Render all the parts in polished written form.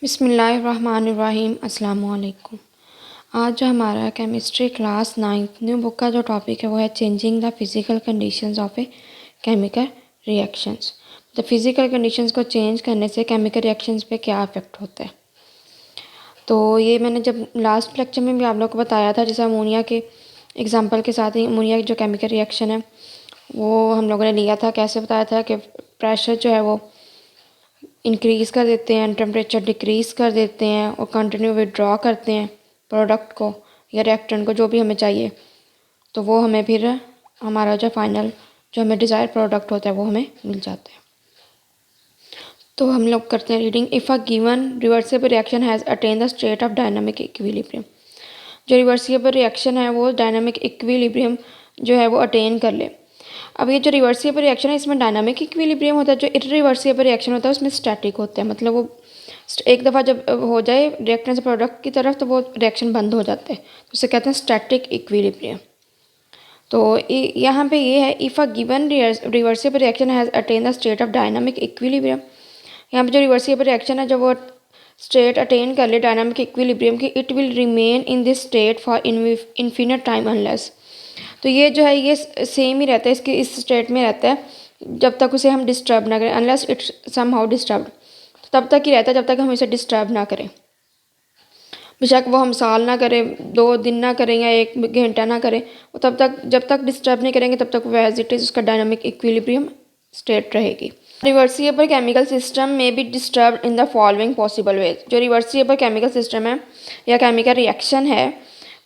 बिस्मिल्लाहिर्रहमानिर्रहीम अस्सलाम वालेकुम। आज जो हमारा chemistry class 9th new book का जो टॉपिक है वो है changing the physical conditions of a chemical reactions. The physical conditions को चेंज करने से केमिकल रिएक्शंस पे क्या इफ़ेक्ट होता है। तो ये मैंने जब लास्ट लेक्चर में भी आप लोग को बताया था, जैसे अमोनिया के एग्जांपल के साथ ही अमोनिया की जो केमिकल रिएक्शन है वो हम लोगों ने लिया था। कैसे बताया था कि प्रेशर जो है वो इंक्रीज़ कर देते हैं, टेम्परेचर डिक्रीज़ कर देते हैं और कंटिन्यू विड्रॉ करते हैं प्रोडक्ट को या रिएक्टेंट को, जो भी हमें चाहिए। तो वो हमें फिर हमारा जो फाइनल जो हमें डिज़ायर प्रोडक्ट होता है वो हमें मिल जाता है। तो हम लोग करते हैं reading. If a given reversible reaction has attain the state of dynamic equilibrium. जो रिवर्सिबल रिएक्शन है वो डायनामिक इक्विलिब्रियम जो है वो अटेन कर ले। अब ये जो रिवर्सिबल रिएक्शन है इसमें डायनामिक इक्विलिब्रियम होता है, जो इर्रिवर्सिबल रिएक्शन होता है उसमें स्टैटिक होता है। मतलब वो एक दफ़ा जब हो जाए रिएक्टेंट से प्रोडक्ट की तरफ तो वो रिएक्शन बंद हो जाता है, तो उसे कहते हैं स्टैटिक इक्विलिब्रियम। तो यहाँ पे ये है if a given reversible reaction has attain the state of dynamic equilibrium. यहाँ पे जो रिवर्सिबल रिएक्शन है जब वो स्टेट अटेन कर ले डायनामिक इक्विलिब्रियम की, it will remain in this state for infinite time unless. तो ये जो है ये सेम ही रहता है, इसके इस स्टेट में रहता है जब तक उसे हम डिस्टर्ब ना करें, अनलेस इट्स समहाउ डिस्टर्ब। तो तब तक ही रहता है जब तक हम इसे डिस्टर्ब ना करें। बेशक वो हम साल ना करें, 2 दिन ना करें या 1 घंटा ना करें, वो तब तक जब तक डिस्टर्ब नहीं करेंगे तब तक वो एज इट इज़ उसका डायनामिक इक्विलिब्रियम स्टेट रहेगी। रिवर्सिबल केमिकल सिस्टम में be disturb in the following possible ways. जो रिवर्सिबल केमिकल सिस्टम है या केमिकल रिएक्शन है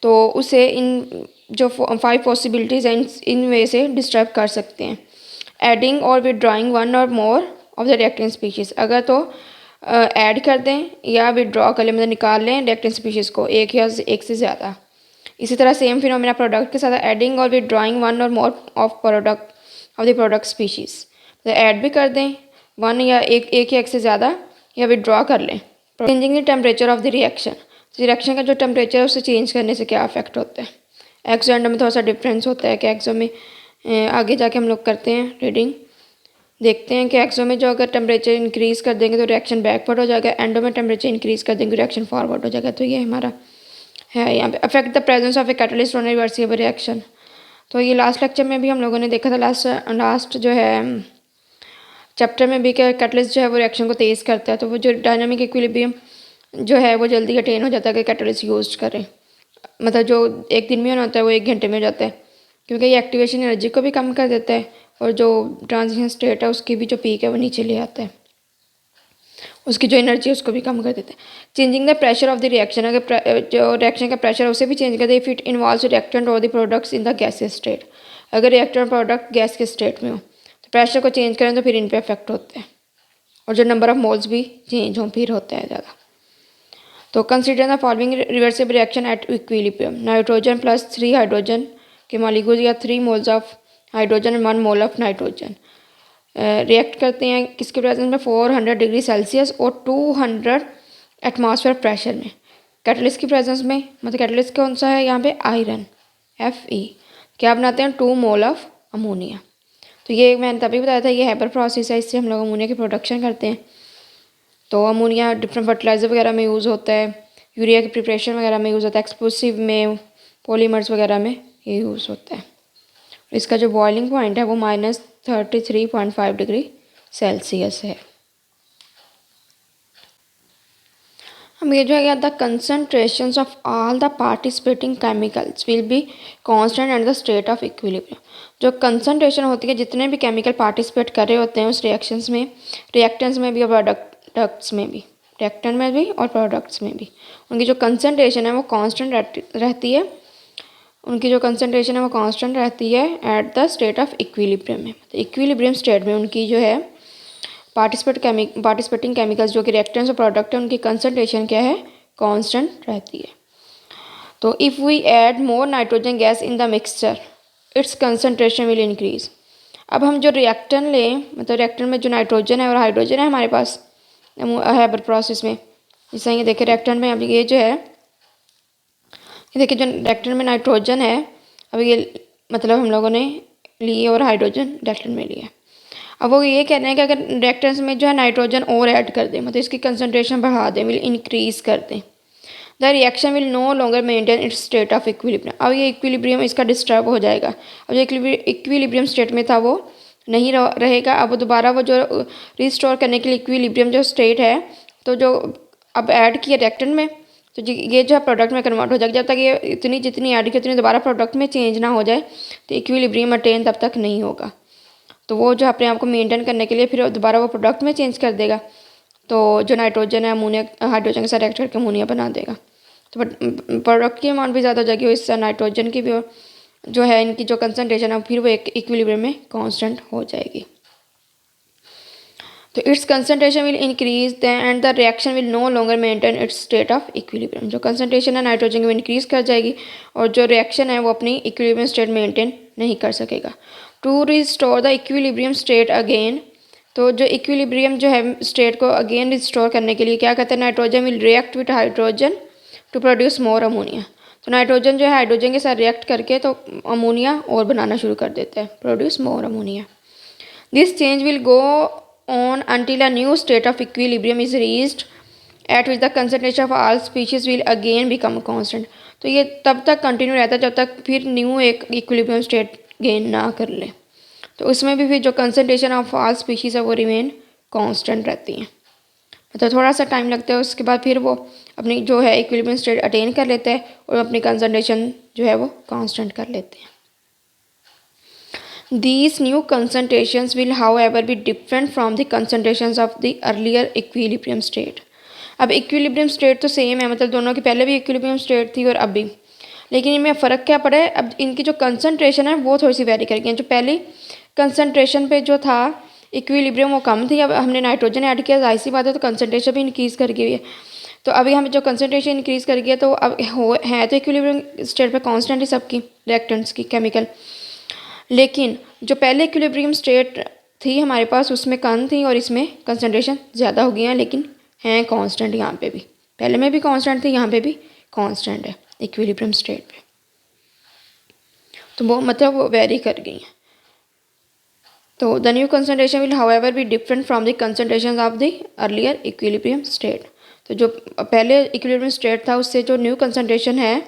तो उसे इन जो 5 पॉसिबिलिटीज़ हैं इन वे से डिस्टर्ब कर सकते हैं। एडिंग और विदड्रॉइंग वन और more of the reactant species. अगर तो ऐड कर दें या विदड्रॉ कर लें, मतलब निकाल लें रिएक्टेंट स्पीशीज़ को एक या एक से ज़्यादा। इसी तरह सेम फिनोमेना प्रोडक्ट के साथ एडिंग और विदड्रॉइंग वन और more of product of the product species. तो ऐड भी कर दें वन या एक से ज़्यादा या विदड्रॉ कर लें। Changing the temperature of the reaction. Reaction का जो टेम्परेचर है उसे चेंज करने से क्या इफेक्ट होता है। एक्सो एंडो में थोड़ा सा डिफरेंस होता है कि एक्सो में आगे जाके हम लोग करते हैं रीडिंग, देखते हैं कि एक्सो में जो अगर टेम्परेचर इंक्रीज़ कर देंगे तो रिएक्शन बैकवर्ड हो जाएगा, एंडो में टेम्परेचर इंक्रीज़ कर देंगे रिएक्शन फॉरवर्ड हो जाएगा। तो ये हमारा है यहाँ पे affect the presence of a catalyst on reversible reaction. तो ये लास्ट लेक्चर में भी हम लोगों ने देखा था, लास्ट जो है चैप्टर में भी क्या कैटलिस्ट जो है वो रिएक्शन को तेज़ करता है। तो वो जो डायनामिक इक्विलिब्रियम जो है वो जल्दी अटेन हो जाता है कि कैटलिस्ट यूज करें। मतलब जो 1 दिन में होता है वो 1 घंटे में हो जाता है, क्योंकि ये एक्टिवेशन एनर्जी को भी कम कर देता है और जो ट्रांजिशन स्टेट है उसकी भी जो पीक है वो नीचे ले आता है, उसकी जो एनर्जी है उसको भी कम कर देता है। Changing the pressure of the reaction. अगर जो रिएक्शन का प्रेशर है उसे भी चेंज कर दे इफ़ इट इन्वॉल्व्स रिएक्टेंट और the products in the gaseous state. अगर रिएक्टेंट प्रोडक्ट गैस के स्टेट में हो तो प्रेशर को चेंज करें तो फिर इन पर इफेक्ट होता है और जो नंबर ऑफ मोल्स भी चेंज हों फिर होता है ज़्यादा। तो consider the following reversible reaction at equilibrium. Nitrogen plus 3 hydrogen के मॉलिक्यूल्स या 3 moles of hydrogen and 1 mole of nitrogen react करते हैं किसके प्रेजेंस में 400 डिग्री सेल्सियस और 200 एटमॉस्फेयर प्रेशर में। कैटलिस्ट की प्रेजेंस में, मतलब कैटलिस्ट कौन सा है यहाँ पे आयरन Fe, क्या बनाते हैं 2 मोल ऑफ अमोनिया। तो ये मैंने तभी बताया था ये हाइपर प्रोसेस है, इससे हम लोग अमोनिया की प्रोडक्शन करते हैं। तो अमोनिया डिफरेंट फर्टिलाइज़र वगैरह में यूज़ होता है, यूरिया की प्रिपरेशन वगैरह में यूज़ होता है, एक्सप्लोसिव में, पॉलीमर्स वगैरह में ये यूज़ होता है। इसका जो बॉइलिंग पॉइंट है वो -33.5 डिग्री सेल्सियस है। हम ये जो है the concentrations of all the participating chemicals will be constant at the state of equilibrium. जो कंसनट्रेशन होती है जितने भी केमिकल पार्टिसिपेट कर रहे होते हैं उस रिएक्शंस में, रिएक्टेंट्स में भी और प्रोडक्ट्स में भी, रिएक्टेंट में भी और प्रोडक्ट्स में भी, उनकी जो कंसनट्रेशन है वो कांस्टेंट रहती है। उनकी जो कंसनट्रेशन है वो कांस्टेंट रहती है eight the state of equilibrium में। तो इक्विलिब्रियम स्टेट में उनकी जो है पार्टिसिपेटिंग केमिकल्स जो कि रिएक्टेंट्स और प्रोडक्ट है उनकी कंसनट्रेशन क्या है, कांस्टेंट रहती है। तो if we add more nitrogen gas in the mixture its concentration will increase. अब हम जो रिएक्टेंट लें, मतलब रिएक्टेंट में जो नाइट्रोजन है और हाइड्रोजन है हमारे पास है प्रोसेस में, जैसे ये देखिए रिएक्टेंट में अब ये जो है, ये देखिए जो रिएक्टेंट में नाइट्रोजन है अब ये मतलब हम लोगों ने लिए और हाइड्रोजन रिएक्टेंट में लिया। अब वो ये कह रहे हैं कि अगर रिएक्टेंट्स में जो है नाइट्रोजन और ऐड कर दें, मतलब इसकी कंसनट्रेशन बढ़ा दें, विल इंक्रीज़ कर दें, the reaction will no longer maintain its state of equilibrium. अब ये इक्विलिब्रियम इसका डिस्टर्ब हो जाएगा। अब जो इक्विलिब्रियम स्टेट में था वो नहीं रहेगा। अब दोबारा वो जो रिस्टोर करने के लिए इक्विलिब्रियम जो स्टेट है, तो जो अब ऐड किया रिएक्टेंट में, तो ये जो है प्रोडक्ट में कन्वर्ट हो जाएगा। जब तक ये इतनी जितनी ऐड की उतनी दोबारा प्रोडक्ट में चेंज ना हो जाए, तो इक्विलिब्रियम अटेन तब तक नहीं होगा। तो वो जो अपने आप को मेंटेन करने के लिए फिर दोबारा वो प्रोडक्ट में चेंज कर देगा। तो जो नाइट्रोजन है अमोनिया हाइड्रोजन के साथ रिएक्ट करके अमोनिया बना देगा। तो बट प्रोडक्ट की अमाउंट भी ज़्यादा हो जाएगी और इससे नाइट्रोजन की भी जो है इनकी जो कंसनट्रेशन है फिर वो एक इक्विलिब्रियम में कांस्टेंट हो जाएगी। तो its concentration will increase and the reaction will no longer maintain its state of equilibrium. जो कंसनट्रेशन है नाइट्रोजन की वो इंक्रीज कर जाएगी और जो रिएक्शन है वो अपनी इक्विलिब्रियम स्टेट मेंटेन नहीं कर सकेगा। To restore the equilibrium state again, तो जो इक्विलिब्रियम जो है स्टेट को अगेन रिस्टोर करने के लिए क्या कहते हैं, nitrogen will react with hydrogen to produce more ammonia. तो नाइट्रोजन जो है हाइड्रोजन के साथ रिएक्ट करके तो अमोनिया और बनाना शुरू कर देता है, produce more ammonia. This change will go on until a new state of equilibrium is reached at which the concentration of all species will again become constant। तो ये तब तक कंटिन्यू रहता है जब तक फिर न्यू एक इक्विलिब्रियम स्टेट गेन ना कर ले। तो उसमें भी फिर जो कंसनट्रेशन ऑफ ऑल स्पीशीज है वो रिमेन कांस्टेंट रहती हैं। मतलब थोड़ा सा टाइम लगता है, उसके बाद फिर वो अपनी जो है इक्विलिब्रियम स्टेट अटेन कर लेते हैं और अपनी कंसनट्रेशन जो है वो कांस्टेंट कर लेते हैं। These new concentrations will however be different from the concentrations of the earlier equilibrium state। अब इक्विलिब्रियम स्टेट तो सेम है, मतलब दोनों की पहले भी इक्विलिब्रियम स्टेट थी और अब भी, लेकिन इनमें फ़र्क क्या पड़ा है, अब इनकी जो कंसनट्रेशन है वो थोड़ी सी वेरी करेगी। जो पहली कंसनट्रेशन पे जो था इक्विलिब्रियम वो कम थी, अब हमने नाइट्रोजन ऐड किया, जाहिर सी बात है तो कंसनट्रेशन भी इंक्रीज़ कर गई है। तो अभी हमें जो कंसनट्रेशन इंक्रीज़ कर गई है तो अब है तो इक्विलिब्रियम स्टेट पे कांस्टेंट ही सबकी रिएक्टेंट्स की केमिकल, लेकिन जो पहले इक्विलिब्रियम स्टेट थी हमारे पास उसमें कम थी और इसमें कंसनट्रेशन ज़्यादा हो गई हैं, लेकिन हैं कांस्टेंट यहाँ पे भी, पहले में भी कांस्टेंट थी यहाँ पे भी कांस्टेंट है इक्विलिब्रियम स्टेट पे। तो वो मतलब वो वेरी कर गई हैं। तो the new concentration will however be different from the concentration of the earlier equilibrium state. तो जो पहले इक्विलिब्रियम स्टेट था उससे जो न्यू कंसनट्रेशन है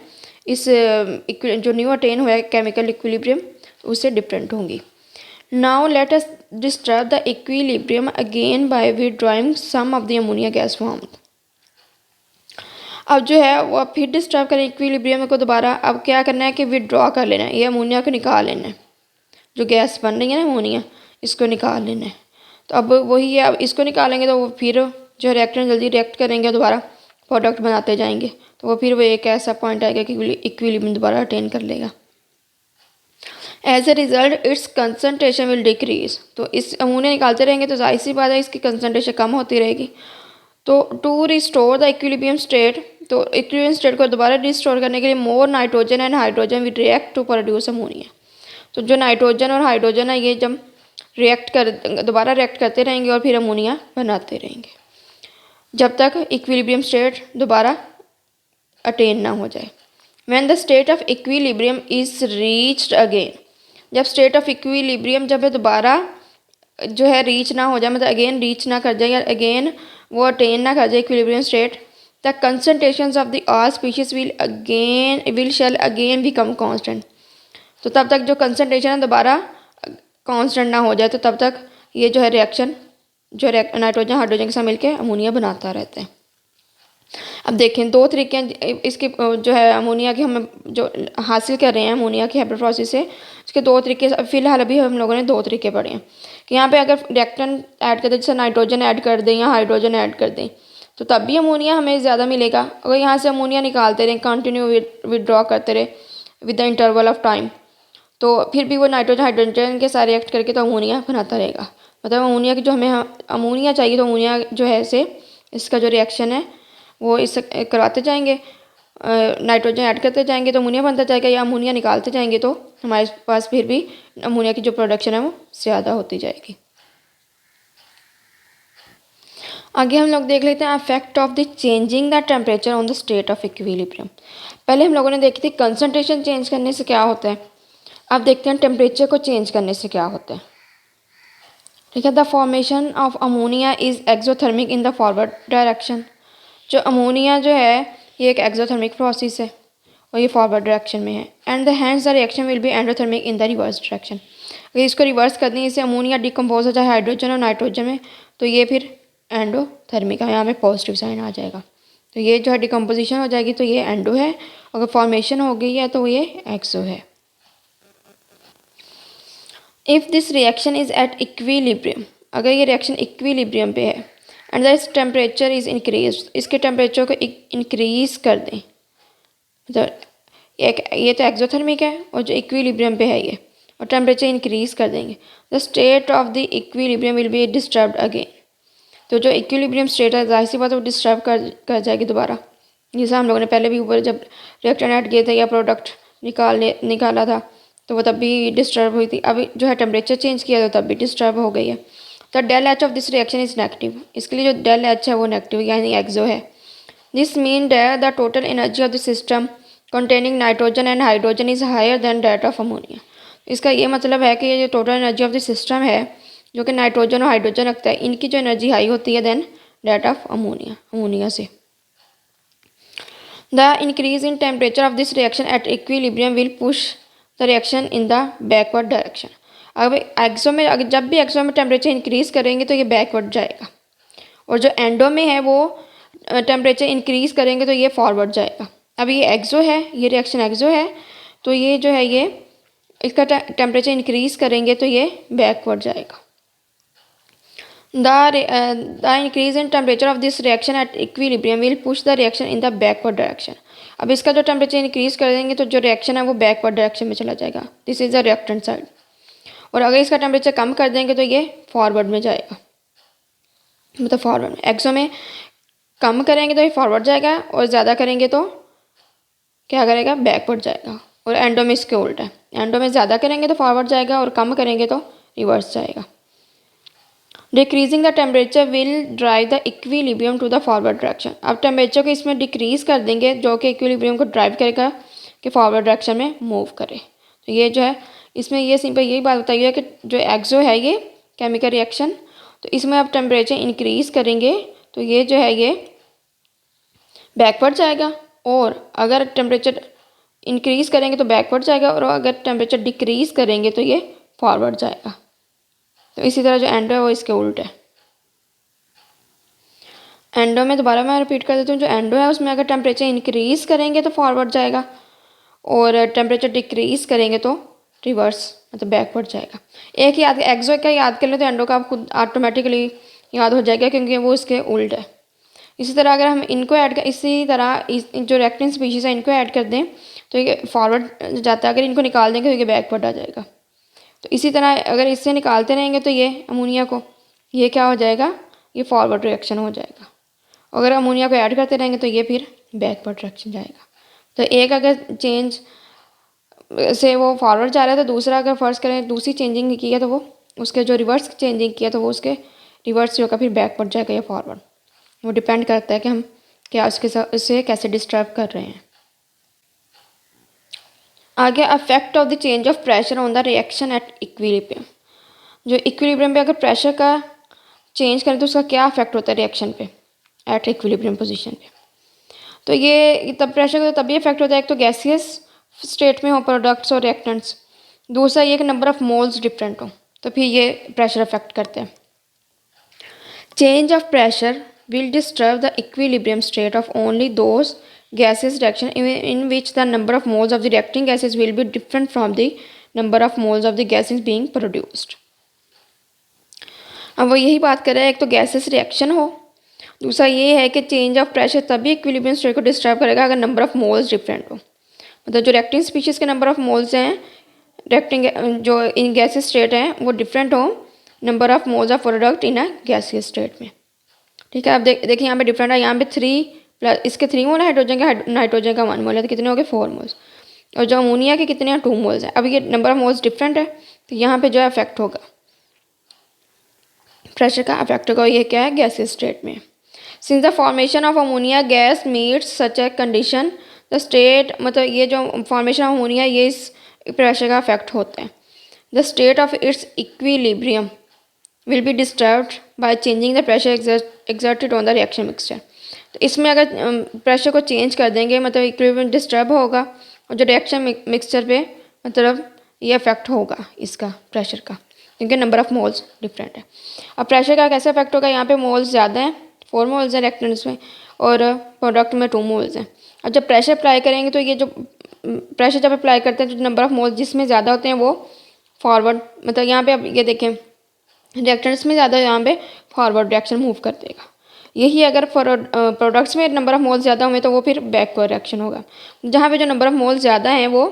इस जो न्यू अटेन हुआ है केमिकल इक्विलिब्रियम उससे डिफरेंट होंगी। Now let us disturb the equilibrium again by withdrawing some of the ammonia gas form. अब जो है वो फिर डिस्टर्ब करें इक्विलिब्रियम को दोबारा। अब क्या करना है कि विड्रॉ कर लेना है, ये अमोनिया को निकाल लेना है, जो गैस बन रही है ना अमोनिया इसको निकाल लेना है। तो अब वही है, अब इसको निकालेंगे तो वो फिर जो रिएक्टेंट जल्दी रिएक्ट करेंगे दोबारा प्रोडक्ट बनाते जाएंगे, तो वो फिर वो एक ऐसा पॉइंट आएगा कि इक्विलिब्रियम दोबारा अटेन कर लेगा। As a result its concentration will decrease. तो इस अमोनिया निकालते रहेंगे तो जाहिर सी बात है इसकी कंसनट्रेशन कम होती रहेगी। तो to restore the equilibrium state, तो इक्विलिब्रियम स्टेट को दोबारा रिस्टोर करने के लिए more nitrogen and hydrogen will react to produce ammonia. तो जो नाइट्रोजन और हाइड्रोजन है ये जब दोबारा रिएक्ट करते रहेंगे और फिर अमोनिया बनाते रहेंगे जब तक इक्विलिब्रियम स्टेट दोबारा अटेन ना हो जाए। When the state of equilibrium is reached again, जब स्टेट ऑफ इक्विलिब्रियम जब दोबारा जो है रीच ना हो जाए, मतलब अगेन रीच ना कर जाए या अगेन वो अटेन ना कर जाए equilibrium state, the concentrations of the all species will shall again become constant. तो तब तक जो कंसनट्रेशन है दोबारा कांस्टेंट ना हो जाए, तो तब तक ये जो है रिएक्शन जो नाइट्रोजन हाइड्रोजन के साथ मिलकर अमोनिया बनाता रहता है। अब देखें दो तरीके हैं इसके जो है अमोनिया की हम जो हासिल कर रहे हैं अमोनिया की हेबर प्रोसेस से, इसके दो तरीके फ़िलहाल अभी हम लोगों ने दो तरीके पढ़े हैं कि यहाँ पे अगर रिएक्टेंट ऐड कर दें, जैसे नाइट्रोजन ऐड कर दें या हाइड्रोजन ऐड कर दें, तो तब भी अमोनिया हमें ज़्यादा मिलेगा। अगर यहाँ से अमोनिया निकालते रहें, कंटिन्यू विदड्रॉ करते रहे with the interval of time, तो फिर भी वो नाइट्रोजन हाइड्रोजन के साथ रिएक्ट करके तो अमोनिया बनाता रहेगा। मतलब अमोनिया की जो हमें अमोनिया चाहिए तो अमोनिया जो है इसे इसका जो रिएक्शन है वो इस करवाते जाएंगे, नाइट्रोजन ऐड करते जाएंगे तो अमोनिया बनता जाएगा, या अमोनिया निकालते जाएंगे तो हमारे पास फिर भी अमोनिया की जो प्रोडक्शन है वो ज़्यादा होती जाएगी। आगे हम लोग देख लेते हैं effect of the changing the temperature on the state of equilibrium. पहले हम लोगों ने देखी थी कंसनट्रेशन चेंज करने से क्या होता है, अब देखते हैं टेम्परेचर को चेंज करने से क्या होता है। ठीक है। The formation of ammonia is exothermic in the forward direction. जो अमोनिया जो है ये एक एक्सोथर्मिक प्रोसेस है और ये फॉरवर्ड डायरेक्शन में है। And the hence the reaction will be endothermic in the reverse direction. अगर इसको रिवर्स कर दें, इससे अमोनिया डिकम्पोज हो जाए हाइड्रोजन और नाइट्रोजन में, तो ये फिर एंडोथर्मिक है, यहाँ पे पॉजिटिव साइन आ जाएगा। तो ये जो है डिकम्पोजिशन हो जाएगी तो ये एंडो है, अगर फॉर्मेशन हो गई है तो ये एक्सो है। If this reaction is at equilibrium, अगर ये रिएक्शन इक्विलिब्रियम पे है and this temperature is increase, इसके टेम्परेचर को इंक्रीज कर दें, तो ये तो एक्सोथर्मिक है और जो इक्विलिब्रियम पे है ये, और टेम्परेचर इंक्रीज कर देंगे, the state of the equilibrium will be disturbed again. तो जो इक्विलिब्रियम स्टेट है जाहिर सी बात है वो डिस्टर्ब कर जाएगी दोबारा। जैसे हम लोगों ने पहले भी ऊपर जब रिएक्टेंट ऐड किए थे या प्रोडक्ट निकाला था तो वो तब भी डिस्टर्ब हुई थी। अभी जो है टेम्परेचर चेंज किया तो तब भी डिस्टर्ब हो गई है। तो del H of this reaction is negative, इसके लिए जो डेल एच है वो नेगेटिव यानी एक्सो है। This mean that the total energy of the system containing nitrogen and hydrogen is higher than that of ammonia. इसका ये मतलब है कि ये जो total energy of the system है जो कि नाइट्रोजन और हाइड्रोजन रखता है, इनकी जो एनर्जी हाई होती है देन दैट ऑफ अमोनिया से। The increase in temperature of this reaction at equilibrium will push the reaction in the backward direction. अब एक्सो में अगर जब भी एक्सो में टेम्परेचर इंक्रीज करेंगे तो ये बैकवर्ड जाएगा, और जो एंडो में है वो टेम्परेचर इंक्रीज करेंगे तो ये फॉरवर्ड जाएगा। अब ये एक्सो है, ये रिएक्शन एक्सो है, तो ये जो है ये इसका टेम्परेचर इंक्रीज करेंगे तो ये बैकवर्ड जाएगा। The increase in temperature of this reaction at equilibrium will push the reaction in the backward direction। अब इसका जो टेम्परेचर इंक्रीज कर देंगे तो जो रिएक्शन है वो बैकवर्ड डायरेक्शन में चला जाएगा, this is the reactant side. और अगर इसका टेम्परेचर कम कर देंगे तो ये फॉरवर्ड में जाएगा, मतलब फॉरवर्ड में। एक्सो में कम करेंगे तो ये फॉरवर्ड जाएगा और ज़्यादा करेंगे तो क्या करेगा, बैकवर्ड जाएगा। और एंडो में इसके उल्टा है, एंडो में ज़्यादा करेंगे तो फॉरवर्ड जाएगा और कम करेंगे तो रिवर्स जाएगा। Decreasing the temperature will drive the equilibrium to the forward direction. अब टेम्परेचर को इसमें डिक्रीज कर देंगे जो कि इक्विलिब्रियम को ड्राइव करेगा कि फॉरवर्ड डायरेक्शन में मूव करे। तो ये जो है इसमें ये सिंपल यही बात बताई है कि जो एक्सो है ये केमिकल रिएक्शन, तो इसमें अब टेम्परेचर इंक्रीज करेंगे तो ये जो है ये बैकवर्ड जाएगा, और अगर टेम्परेचर इंक्रीज करेंगे तो बैकवर्ड जाएगा, और अगर टेम्परेचर डिक्रीज करेंगे तो ये फॉरवर्ड जाएगा। तो इसी तरह जो एंडो है वो इसके उल्ट है। एंडो में दोबारा मैं रिपीट कर देती हूँ, जो एंडो है उसमें अगर टेम्परेचर इंक्रीज करेंगे तो फॉरवर्ड जाएगा, और टेम्परेचर डिक्रीज करेंगे तो रिवर्स मतलब बैकवर्ड जाएगा। एक ही याद एक्सो का याद कर ले तो एंडो का आप खुद ऑटोमेटिकली याद हो जाएगा क्योंकि वो इसके उल्ट है। इसी तरह अगर हम इनको ऐड कर इसी तरह जो रिएक्टेंट स्पीशीज़ है इनको ऐड कर दें तो ये फॉरवर्ड जाता है, अगर इनको निकाल देंगे तो ये बैकवर्ड आ जाएगा। तो इसी तरह अगर इससे निकालते रहेंगे तो ये अमोनिया को ये क्या हो जाएगा, ये फॉरवर्ड रिएक्शन हो जाएगा। अगर अमोनिया को ऐड करते रहेंगे तो ये फिर बैकवर्ड रिएक्शन जाएगा। तो एक अगर चेंज से वो फॉरवर्ड जा रहा है तो दूसरा अगर फर्स्ट करें दूसरी चेंजिंग किया तो वो उसके जो रिवर्स चेंजिंग किया तो वो उसके रिवर्स जो होगा फिर बैकवर्ड जाएगा या फॉरवर्ड। वो डिपेंड करता है कि हम क्या उसके साथ उससे कैसे डिस्टर्ब कर रहे हैं। आगे affect of the change of pressure on the reaction at equilibrium. जो इक्विलिब्रियम पे अगर प्रेशर का चेंज करें तो उसका क्या अफेक्ट होता है रिएक्शन पे एट इक्विलिब्रियम पोजीशन पे। तो ये तब प्रेशर का तभी इफेक्ट होता है, एक तो गैसियस स्टेट में हो प्रोडक्ट्स और रिएक्टेंट्स, दूसरा ये कि नंबर ऑफ मोल्स डिफरेंट हो, तो फिर ये प्रेशर अफेक्ट करते हैं। Change of pressure will disturb the equilibrium state of only those gaseous reaction in which the number of moles of the reacting gases will be different from the number of moles of the gases being produced। अब वो यही बात कर रहे हैं, एक तो gases reaction हो, दूसरा ये है कि चेंज ऑफ प्रेशर तभी इक्विलिब्रियम स्टेट को डिस्टर्ब करेगा अगर नंबर ऑफ मोल्स डिफरेंट हो। मतलब जो रिएक्टिंग स्पीशीज़ के नंबर ऑफ मोल्स हैं रिएक्टिंग जो इन गैसेस स्टेट हैं वो डिफरेंट हो number of moles of product in a gaseous state में। ठीक है, अब देखिए यहाँ पे डिफरेंट है, यहाँ पे 3 इसके 3 मोल है हाइड्रोजन का, नाइट्रोजन का 1 मोल है, तो कितने हो गए 4 मोल्स, और जो अमोनिया के कितने हैं 2 मोल्स हैं। अब ये नंबर ऑफ मोल्स डिफरेंट है तो यहाँ पे जो अफेक्ट होगा प्रेशर का अफेक्ट होगा, ये क्या है गैसियस स्टेट में। Since the formation of ammonia gas meets such a condition the state, मतलब ये जो फॉर्मेशन ऑफ अमोनिया ये इस प्रेशर का अफेक्ट होता है। The state of its equilibrium will be disturbed by changing the pressure exerted on the reaction mixture. तो इसमें अगर प्रेशर को चेंज कर देंगे मतलब इक्विलिब्रियम डिस्टर्ब होगा और जो रिएक्शन मिक्सचर पे मतलब ये इफेक्ट होगा इसका प्रेशर का, क्योंकि नंबर ऑफ मोल्स डिफरेंट है। अब प्रेशर का कैसे इफेक्ट होगा, यहाँ पे मोल्स ज़्यादा हैं, 4 मोल्स हैं रिएक्टेंट्स में और प्रोडक्ट में 2 मोल्स हैं। अब जब प्रेशर अप्लाई करेंगे तो ये जो प्रेशर जब अप्लाई करते हैं तो नंबर ऑफ मोल्स जिसमें ज़्यादा होते हैं वो फॉरवर्ड मतलब यहाँ पे अब ये देखें रिएक्टेंट्स में ज़्यादा, यहाँ पे फॉरवर्ड रिएक्शन मूव कर देगा। यही अगर प्रोडक्ट्स में नंबर ऑफ मोल्स ज़्यादा हुए तो वो फिर बैकवर्ड रिएक्शन होगा। जहाँ पे जो नंबर ऑफ मोल्स ज़्यादा हैं वो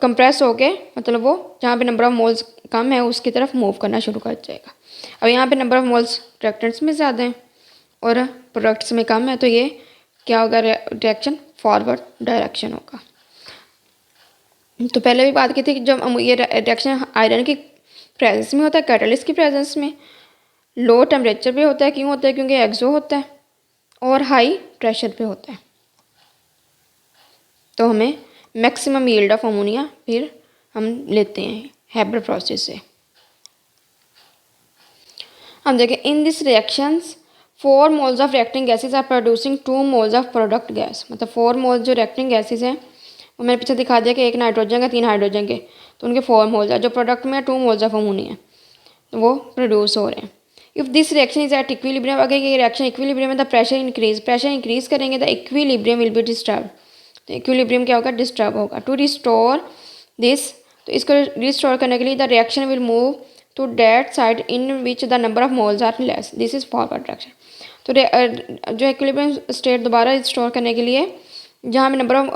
कंप्रेस होके मतलब वो जहाँ पे नंबर ऑफ मोल्स कम है उसकी तरफ मूव करना शुरू कर जाएगा। अब यहाँ पे नंबर ऑफ मोल्स रिएक्टेंट्स में ज़्यादा हैं और प्रोडक्ट्स में कम है तो ये क्या होगा, रिएक्शन फॉरवर्ड डायरेक्शन होगा। तो पहले भी बात की थी कि जब ये रिएक्शन आयरन की प्रेजेंस में होता है, कैटलिस्ट की प्रेजेंस में, लो टेम्परेचर पे होता है। क्यों होता है, क्योंकि एक्सो होता है और हाई प्रेशर पे होता है। तो हमें मैक्सिमम यील्ड ऑफ अमोनिया फिर हम लेते हैं हैबर प्रोसेस से। हम देखें in this reactions 4 moles of reacting gases are producing 2 moles of product gas. मतलब 4 मोल्स जो रिएक्टिंग गैसेज हैं वो मैंने पीछे दिखा दिया कि एक नाइट्रोजन का 3 हाइड्रोजन के, तो उनके 4 मोल्स है। जो प्रोडक्ट में 2 मोल्स ऑफ अमोनिया तो वो प्रोड्यूस हो रहे हैं। If this reaction is at equilibrium, अगर ये रिएक्शन इक्विलिब्रियम में द प्रेशर इंक्रीज करेंगे the equilibrium will be disturb. तो इक्विलिब्रियम क्या होगा, डिस्टर्ब होगा। टू रिस्टोर दिस, तो इसको रिस्टोर करने के लिए the reaction will move to that side in which the number of moles are less, this is forward reaction. तो जो इक्विलिब्रियम स्टेट दोबारा रिस्टोर करने के लिए जहाँ पे नंबर ऑफ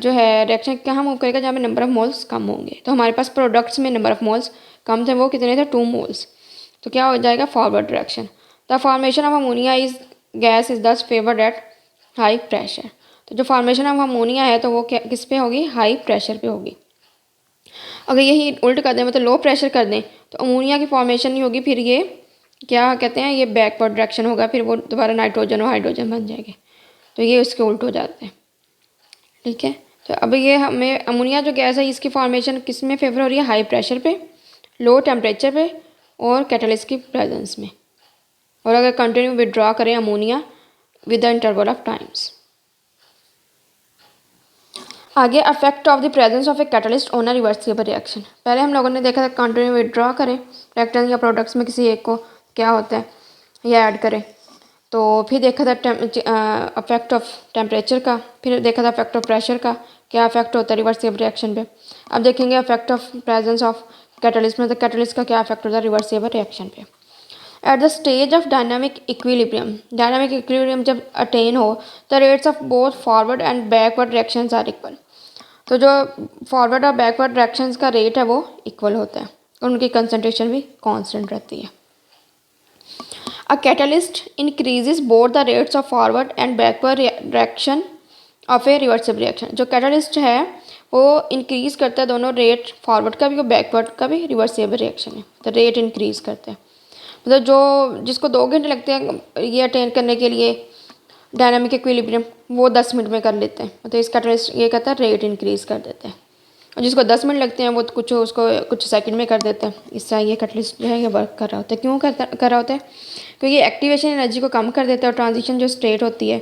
जो है रिएक्शन कहाँ मूव करेगा, जहाँ पे नंबर ऑफ मोल्स कम होंगे। तो हमारे पास प्रोडक्ट्स में नंबर ऑफ मोल्स कम थे, वो कितने थे, 2 मोल्स। तो क्या हो जाएगा, forward reaction. The formation of ammonia is gas is दस फेवर्ड एट हाई प्रेशर। तो जो फॉर्मेशन ऑफ अमोनिया है तो वो क्या किस पे होगी, हाई प्रेशर पे होगी। अगर यही उल्ट कर दें मतलब लो प्रेशर कर दें तो अमोनिया की फॉर्मेशन नहीं होगी, फिर ये क्या कहते हैं, ये बैकवर्ड रिएक्शन होगा, फिर वो दोबारा नाइट्रोजन और हाइड्रोजन बन जाएंगे। तो ये उसके उल्ट हो जाते हैं। ठीक है, तो अब ये हमें अमोनिया जो गैस है इसकी फॉर्मेशन किस में फेवर हो रही है, हाई प्रेशर पे, लो टेम्परेचर पे और कैटलिस्ट की प्रेजेंस में। और अगर कंटिन्यू विड्रॉ करें ammonia with the interval of times. आगे affect of the presence of a catalyst on a reversible reaction. पहले हम लोगों ने देखा था कंटिन्यू विड्रॉ करें रिएक्टेंट या प्रोडक्ट्स में किसी एक को क्या होता है या ऐड करें, तो फिर देखा था अफेक्ट ऑफ टेम्परेचर का, फिर देखा था अफेक्ट ऑफ प्रेशर का क्या अफेक्ट होता है रिवर्सिबल रिएक्शन पे। अब देखेंगे affect of presence of catalyst में, तो कैटलिस्ट का क्या अफेक्ट होता है रिवर्सिबल रिएक्शन पे। At the stage of dynamic equilibrium जब अटेन हो the rates of both forward and backward reactions are equal. तो जो फॉरवर्ड और बैकवर्ड रिएक्शंस का रेट है वो इक्वल होता है और उनकी कंसनट्रेशन भी कांस्टेंट रहती है। A catalyst increases both the rates of forward and backward reaction of A reversible reaction. जो कैटलिस्ट है वो इंक्रीज करता है दोनों रेट, फॉरवर्ड का भी और बैकवर्ड का भी। रिवर्सिबल रिएक्शन है तो रेट इंक्रीज करते हैं। मतलब जो जिसको 2 घंटे लगते हैं ये अटेन करने के लिए डायनामिक इक्विलिब्रियम वो 10 मिनट में कर लेते हैं। मतलब इस कैटलिस्ट ये कहता है रेट इंक्रीज कर देते हैं, और जिसको 10 मिनट लगते हैं वो कुछ सेकंड में कर देते हैं। इस तरह ये कैटलिस्ट जो है ये वर्क कर रहा होता है। क्यों कर रहा होता है, क्योंकि ये एक्टिवेशन एनर्जी को कम कर देता है और ट्रांजिशन जो स्टेट होती है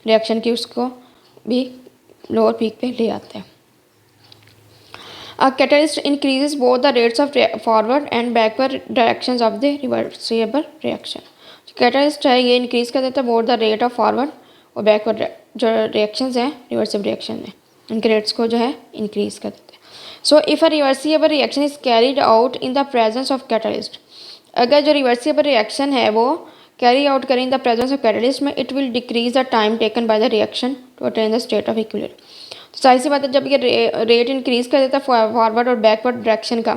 रिएक्शन की उसको भी लोअर पीक पे ले आता है। A catalyst increases both the rates of forward and backward directions of the reversible reaction. जो कैटलिस्ट है ये इंक्रीज कर देता है both the rate of forward और बैकवर्ड जो रिएक्शंस हैं रिवर्सिबल रिएक्शन में, इनके रेट्स को जो है इंक्रीज कर देते हैं। So if a reversible reaction is carried out in the presence of catalyst, अगर जो रिवर्सिबल रिएक्शन है वो कैरी आउट करें in the presence of catalyst में, it will decrease the time taken by the reaction to attain the state of equilibrium. तो जाहिर सी बात है जब ये रेट इंक्रीज कर देता है फॉरवर्ड और बैकवर्ड डायरेक्शन का,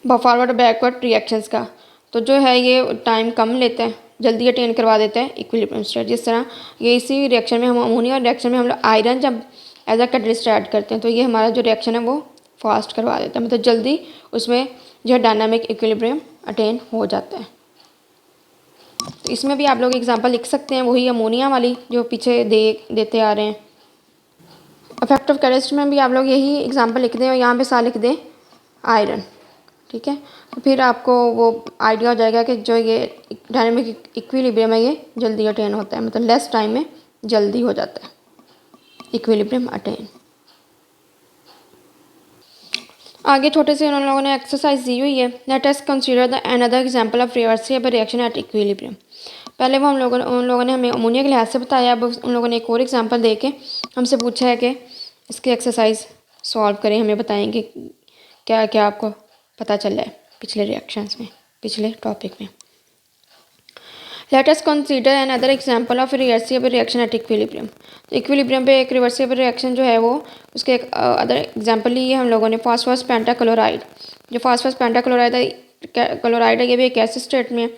फॉरवर्ड और बैकवर्ड रिएक्शंस का, तो जो है ये टाइम कम लेता है, जल्दी अटेन करवा देता है इक्विलिब्रियम स्टेट। जिस तरह ये इसी रिएक्शन में हम अमोनिया रिएक्शन में हम लोग आयरन जब एज अ कैटलिस्ट ऐड करते हैं तो ये हमारा जो रिएक्शन है वो फास्ट करवा देता है, मतलब जल्दी उसमें जो है डायनामिक इक्विलिब्रियम अटेन हो जाता है। तो इसमें भी आप लोग एग्जाम्पल लिख सकते हैं, वही अमोनिया वाली जो पीछे देते आ रहे हैं। इफेक्ट ऑफ कैटलिस्ट में भी आप लोग यही एग्जांपल लिख दें और यहाँ पे साथ लिख दें आयरन। ठीक है। तो फिर आपको वो आइडिया हो जाएगा कि जो ये डायनेमिक इक्विलिब्रियम है ये जल्दी अटेन होता है, मतलब लेस टाइम में जल्दी हो जाता है इक्विलिब्रियम अटेन। आगे छोटे से उन लोगों ने एक्सरसाइज दी हुई है। Let us consider the another example of reversible reaction at equilibrium. पहले वो उन लोगों ने हमें अमोनिया के लिहाज से बताया। अब उन लोगों ने एक और एग्जांपल दे के हमसे पूछा है कि इसकी एक्सरसाइज सॉल्व करें, हमें बताएंगे क्या क्या आपको पता चला है पिछले रिएक्शंस में, पिछले टॉपिक में। Let us consider another example of reversible reaction at equilibrium. तो इक्विलिब्रियम पे एक रिवर्सिबल रिएक्शन जो है वो उसके एक अदर एग्जांपल ली है हम लोगों ने, फास्फोरस पेंटाक्लोराइड। जो फास्फोरस पेंटाक्लोराइड है ये भी एक एसिड स्टेट में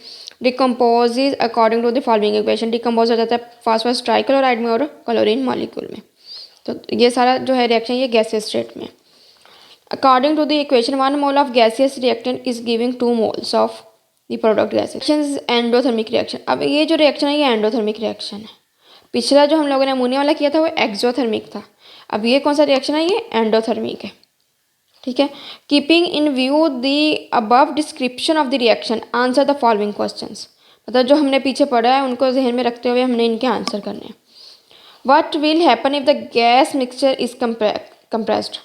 decomposes according to the following equation. Decompose हो जाता है फास्फोरस ट्राइक्लोराइड में और क्लोरीन मॉलिक्यूल में। तो ये सारा जो है रिएक्शन ये गैसियस स्टेट में। According to the equation 1 mole of gaseous reactant is giving 2 moles of the product gas. Endothermic reaction. अब ये जो रिएक्शन है ये एंडोथर्मिक रिएक्शन है। पिछला जो हम लोगों ने अमोनिया वाला किया था वो एक्सोथर्मिक था। अब ये कौन सा रिएक्शन है, ये एंडोथर्मिक है। ठीक है। Keeping in view the above description of the reaction answer the following questions. मतलब जो हमने पीछे पढ़ा है उनको जहन में रखते हुए हमने इनके आंसर करने हैं। What will happen if the gas mixture is compressed.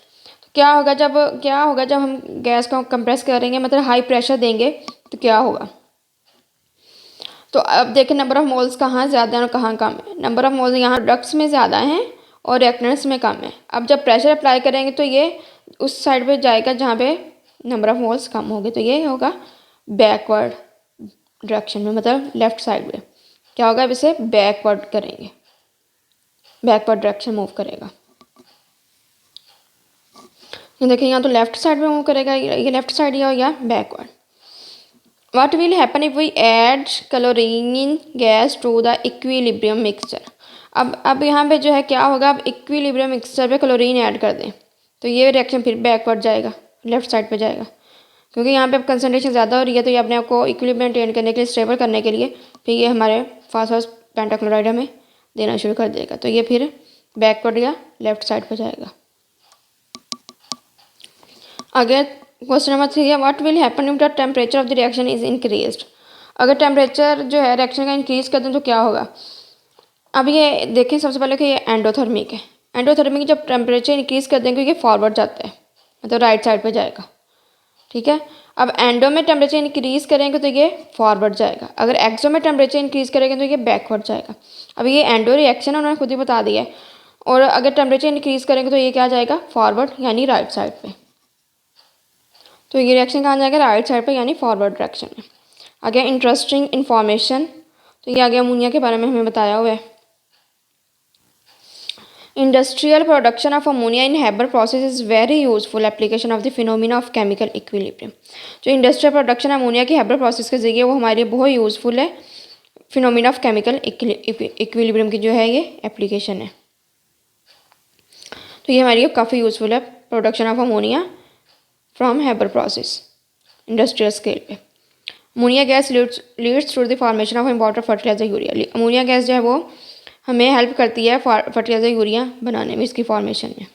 क्या होगा जब हम गैस को कंप्रेस करेंगे, मतलब हाई प्रेशर देंगे तो क्या होगा। तो अब देखें नंबर ऑफ मोल्स कहाँ ज़्यादा है और कहाँ कम है। नंबर ऑफ मोल्स यहाँ प्रोडक्ट्स में ज़्यादा हैं और रिएक्टेंट्स में कम है। अब जब प्रेशर अप्लाई करेंगे तो ये उस साइड पे जाएगा जहाँ पे नंबर ऑफ मोल्स कम होंगे, तो ये होगा बैकवर्ड डायरेक्शन में, मतलब लेफ्ट साइड में क्या होगा, अब इसे बैकवर्ड करेंगे, बैकवर्ड डायरेक्शन मूव करेगा। ये देखिए यहाँ तो लेफ्ट साइड में मूव करेगा, ये लेफ्ट साइड या backward. What will happen if we add chlorine gas to the equilibrium mixture? अब यहाँ पे जो है क्या होगा, अब इक्विलिब्रियम मिक्सचर पे क्लोरीन ऐड कर दें तो ये रिएक्शन फिर बैकवर्ड जाएगा, लेफ्ट साइड पे जाएगा, क्योंकि यहाँ पे अब कंसनट्रेशन ज़्यादा हो रही है। तो ये अपने आप को इक्विलिब्रियम मेंटेन करने के लिए, स्टेबल करने के लिए फिर ये हमारे फास्फोरस पेंटाक्लोराइड हमें देना शुरू कर देगा। तो ये फिर बैकवर्ड या लेफ्ट साइड पर जाएगा। आगे क्वेश्चन नंबर 3 है what will happen if the temperature of the reaction is increased. अगर टेम्परेचर जो है रिएक्शन का इंक्रीज कर दें तो क्या होगा। अब ये देखें सबसे पहले कि ये एंडोथर्मिक है। एंडोथर्मिक जब टेम्परेचर इंक्रीज कर देंगे ये फॉरवर्ड जाता है, मतलब राइट साइड पे जाएगा। ठीक है। अब एंडो में टेम्परेचर इंक्रीज करेंगे तो ये फॉरवर्ड जाएगा, अगर एक्सो में टेम्परेचर इंक्रीज करेंगे तो ये बैकवर्ड जाएगा। अब ये एंडो रिएक्शन उन्होंने खुद ही बता दिया है, और अगर टेम्परेचर इंक्रीज करेंगे तो ये क्या जाएगा, फॉरवर्ड यानी राइट साइड पे। तो ये रिएक्शन कहाँ जाएगा, राइट साइड पे यानी फॉरवर्ड डायरेक्शन में। आ गया इंटरेस्टिंग इन्फॉर्मेशन, तो ये आ गया अमोनिया के बारे में हमें बताया हुआ है। Industrial production of ammonia in Haber process is very useful application of the phenomena of chemical equilibrium. जो इंडस्ट्रियल प्रोडक्शन अमोनिया की हैबर प्रोसेस के जरिए वो हमारे लिए बहुत यूजफुल है। फिनोमिना ऑफ केमिकल इक्विलिब्रियम की जो है ये एप्लीकेशन है, तो ये हमारे लिए काफ़ी यूजफुल है production of ammonia from Haber process industrial scale पे। Ammonia gas leads through the formation of important fertiliser urea. Ammonia gas जो है वो हमें हेल्प करती है फर्टिलाइजर यूरिया बनाने में, इसकी फॉर्मेशन में।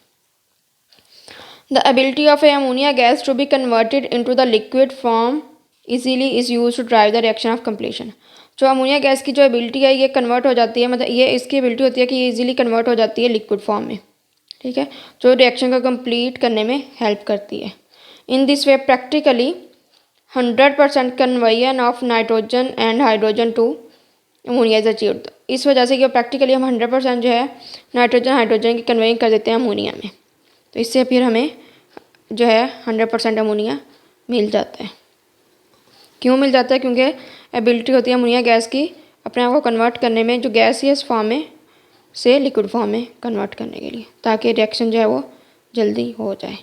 The ability of a ammonia gas to be converted into the liquid form easily is use to drive the reaction of completion. जो अमोनिया गैस की जो एबिलिटी है ये कन्वर्ट हो जाती है, मतलब ये इसकी एबिलिटी होती है कि ये इजीली कन्वर्ट हो जाती है लिक्विड फॉर्म में। ठीक है, जो रिएक्शन को कंप्लीट करने में हेल्प करती है। In this way practically 100% conversion of nitrogen and hydrogen to ammonia is achieved. इस वजह से कि प्रैक्टिकली हम 100% जो है नाइट्रोजन हाइड्रोजन की कन्वर्जन कर देते हैं अमोनिया में, तो इससे फिर हमें जो है 100% अमोनिया मिल जाता है। क्यों मिल जाता है, क्योंकि एबिलिटी होती है अमोनिया गैस की अपने आप को कन्वर्ट करने में, जो गैसियस फॉर्म में से लिक्विड फॉर्म में कन्वर्ट करने के लिए, ताकि रिएक्शन जो है वो जल्दी हो जाए।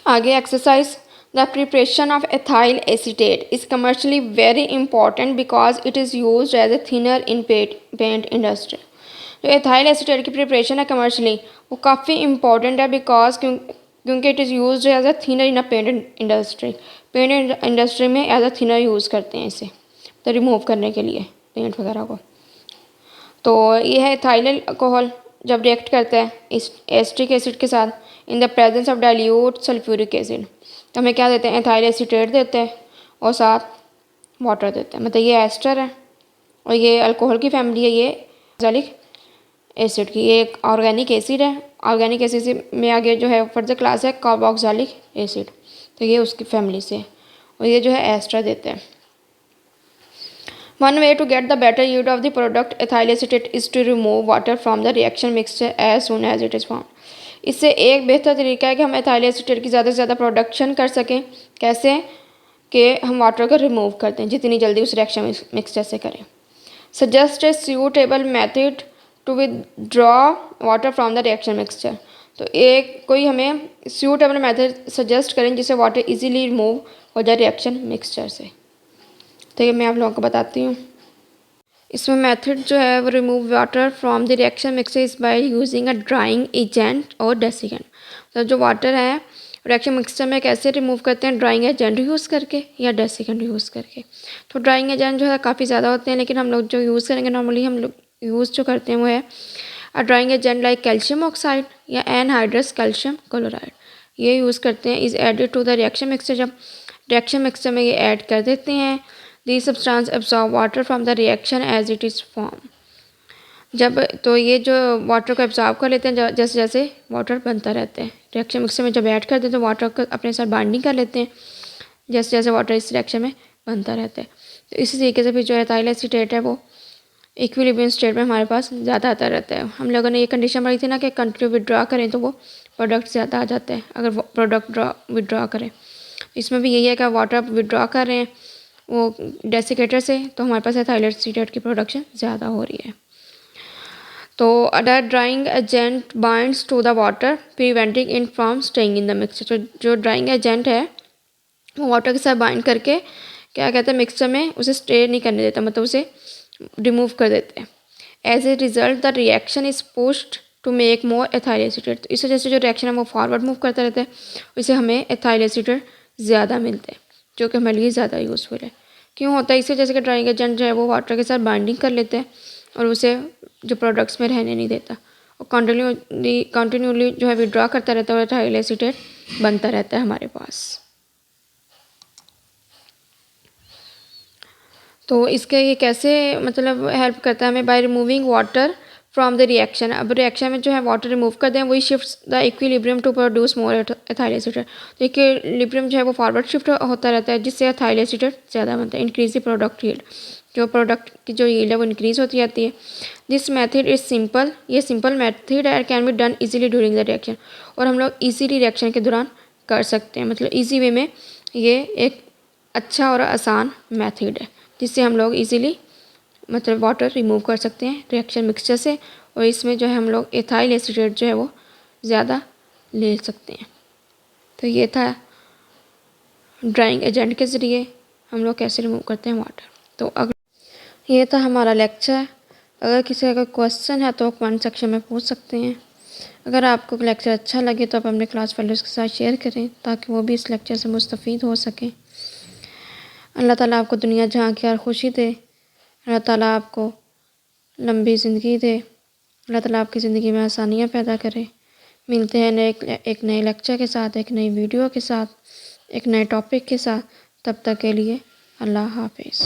आगे exercise the preparation of ethyl acetate is commercially very important because it is use as a thinner in paint industry. जो एथाइल एसीटेट की प्रिपरेशन है कमर्शली वो काफ़ी इंपॉर्टेंट है बिकॉज क्योंकि it is use as a thinner in a paint industry. Paint industry में as a thinner use करते हैं इसे, तो रिमूव करने के लिए पेंट वगैरह को। तो ये है एथाइल अल्कोहल जब रिएक्ट करता है इस एसिटिक एसिड के साथ इन the presence of dilute sulphuric acid, तो हमें क्या देते हैं, एथाइल एसीटेट देते हैं और साथ वाटर देते हैं। मतलब ये एस्टर है और ये अल्कोहल की फैमिली है, ये एज़ालिक एसिड की, ये एक ऑर्गेनिक एसिड है। ऑर्गेनिक एसिड में आगे जो है फर्दर क्लास है कार्बोक्सिलिक एसिड, तो ये उसकी फैमिली से है और ये जो है एस्टर देते हैं। One way to get the better yield of the product ethyl acetate is to remove water from the reaction mixture as soon as it is found. इससे एक बेहतर तरीका है कि हम एथाइल एसीटेट की ज़्यादा से ज़्यादा प्रोडक्शन कर सकें। कैसे कि हम वाटर को रिमूव कर दें, जितनी जल्दी उस रिएक्शन मिक्सचर से करें। Suggest a suitable method to withdraw water from the reaction mixture, तो एक कोई हमें सूटेबल मेथड सजेस्ट करें जिससे वाटर इजीली रिमूव हो जाए रिएक्शन मिक्सचर से। तो ये मैं आप लोगों को बताती हूँ। इसमें मेथड जो है वो remove water from the reaction mixture is by using a drying agent और डेसिकेंट। तो जो वाटर है रिएक्शन मिक्सचर में कैसे रिमूव करते हैं, ड्राइंग एजेंट यूज़ करके या डेसिकेंट यूज़ करके। तो ड्राइंग एजेंट जो है काफ़ी ज़्यादा होते हैं, लेकिन हम लोग जो यूज़ करेंगे नॉर्मली हम लोग यूज़ जो करते हैं वो है a drying agent like calcium oxide या एनहाइड्रस कैल्शियम क्लोराइड, ये यूज़ करते हैं। Is added to the reaction mixture, जब रिएक्शन मिक्सचर में ये ऐड कर देते हैं। These substance absorb water from the reaction as it is formed. जब तो ये जो वाटर को एब्जॉर्ब कर लेते हैं जैसे जैसे वाटर बनता रहता है। रिएक्शन मिक्सर में जब ऐड कर देते हैं तो वाटर को अपने साथ बाइंडिंग कर लेते हैं जैसे जैसे वाटर इस रिएक्शन में बनता रहता है। तो इसी तरीके से फिर जो एथाइल एसीटेट है वो इक्विलिब्रियम स्टेट में हमारे पास ज़्यादा आता रहता है। हम लोगों ने ये कंडीशन पढ़ी थी ना कि कंटिन्यू विड्रॉ करें तो वो प्रोडक्ट ज़्यादा आ जाता है अगर प्रोडक्ट विड्रॉ करें। इसमें भी यही है कि वाटर आप विड्रॉ कर रहे हैं वो डेसिकेटर से, तो हमारे पास एथाइल एसीटेट की प्रोडक्शन ज़्यादा हो रही है। तो other drying agent binds to the water preventing in from staying in the mixture. जो ड्राइंग एजेंट है वो वाटर के साथ बाइंड करके क्या कहते हैं मिक्सचर में उसे स्टे नहीं करने देता, मतलब उसे रिमूव कर देते हैं। As a result the reaction is pushed to make more ethyl acetate. तो इस वजह से जो रिएक्शन है वो फॉरवर्ड मूव करता रहता है, इससे हमें एथाइल एसीटेट ज़्यादा मिलते हैं जो कि हमारे लिए ज़्यादा यूज़फुल है। क्यों होता है इसे, जैसे कि ड्राइंग एजेंट जो है वो वाटर के साथ बाइंडिंग कर लेते हैं और उसे जो प्रोडक्ट्स में रहने नहीं देता और कंटिन्यूली जो है विड्रॉ करता रहता है और एथाइल एसीटेट बनता रहता है हमारे पास। तो इसके ये कैसे मतलब हेल्प करता है हमें, by removing water from the reaction. अब रिएक्शन में जो है वाटर रिमूव कर दें वही shift the equilibrium to produce more ethyl acetate. तो इक्विलिब्रियम जो है वो फॉरवर्ड शिफ्ट होता रहता है जिससे एथाइल एसीटेट ज़्यादा बनता है। इंक्रीज द प्रोडक्ट यील्ड, जो प्रोडक्ट की जो यील्ड है वो इंक्रीज होती जाती है। दिस मेथड इज़ सिंपल, ये सिंपल मेथड है, can be done easily during the reaction, और हम लोग ईजीली रिएक्शन के दौरान कर सकते हैं। मतलब ईजी वे में ये एक अच्छा और आसान मेथड है जिससे हम लोग ईजीली मतलब वाटर रिमूव कर सकते हैं रिएक्शन मिक्सचर से, और इसमें जो है हम लोग एथाइल एसीटेट जो है वो ज़्यादा ले सकते हैं। तो ये था ड्राइंग एजेंट के ज़रिए हम लोग कैसे रिमूव करते हैं वाटर। तो अगर ये था हमारा लेक्चर, अगर किसी का क्वेश्चन है तो कमेंट सेक्शन में पूछ सकते हैं। अगर आपको लेक्चर अच्छा लगे तो आप अपने क्लास फेलोज़ के साथ शेयर करें ताकि वो भी इस लेक्चर से मुस्तफ़ीद हो सकें। अल्लाह ताला आपको दुनिया जहाँ की हर खुशी दे, अल्लाह ताला आपको लंबी ज़िंदगी दे, अल्लाह ताला आपकी ज़िंदगी में आसानियाँ पैदा करे। मिलते हैं एक नए लेक्चर के साथ, एक नई वीडियो के साथ, एक नए टॉपिक के साथ। तब तक के लिए अल्लाह हाफिज़।